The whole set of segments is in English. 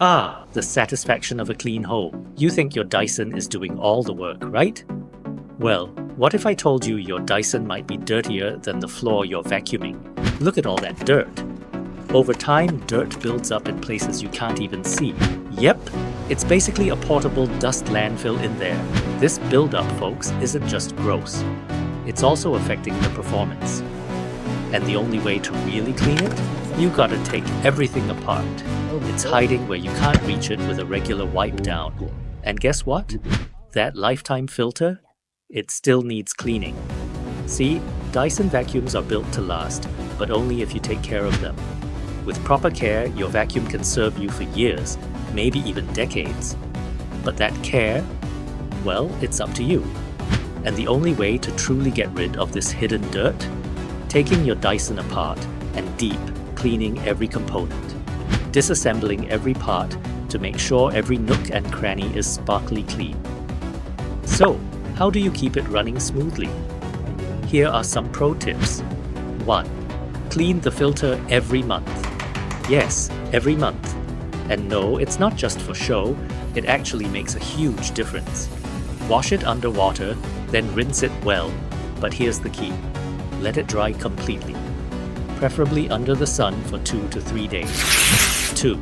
Ah, the satisfaction of a clean home. You think your Dyson is doing all the work, right? Well, what if I told you your Dyson might be dirtier than the floor you're vacuuming? Look at all that dirt. Over time, dirt builds up in places you can't even see. Yep, it's basically a portable dust landfill in there. This buildup, folks, isn't just gross. It's also affecting the performance. And the only way to really clean it? You gotta take everything apart. It's hiding where you can't reach it with a regular wipe down. And guess what? That lifetime filter? It still needs cleaning. See, Dyson vacuums are built to last, but only if you take care of them. With proper care, your vacuum can serve you for years, maybe even decades. But that care? Well, it's up to you. And the only way to truly get rid of this hidden dirt? Taking your Dyson apart and deep cleaning every component. Disassembling every part to make sure every nook and cranny is sparkly clean. So, how do you keep it running smoothly? Here are some pro tips. 1. Clean the filter every month. Yes, every month. And no, it's not just for show, it actually makes a huge difference. Wash it under water, then rinse it well. But here's the key. Let it dry completely. Preferably under the sun for 2 to 3 days. 2.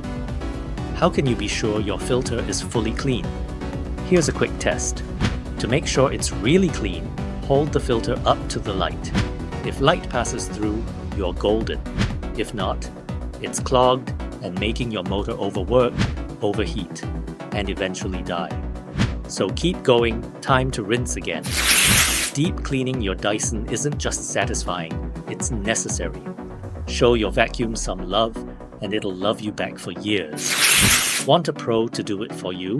How can you be sure your filter is fully clean? Here's a quick test. To make sure it's really clean, hold the filter up to the light. If light passes through, you're golden. If not, it's clogged and making your motor overwork, overheat, and eventually die. So keep going, time to rinse again. Deep cleaning your Dyson isn't just satisfying, it's necessary. Show your vacuum some love, and it'll love you back for years. Want a pro to do it for you?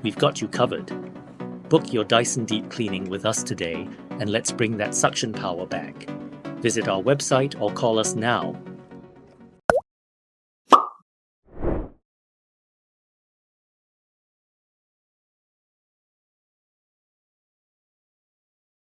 We've got you covered. Book your Dyson deep cleaning with us today, and let's bring that suction power back. Visit our website or call us now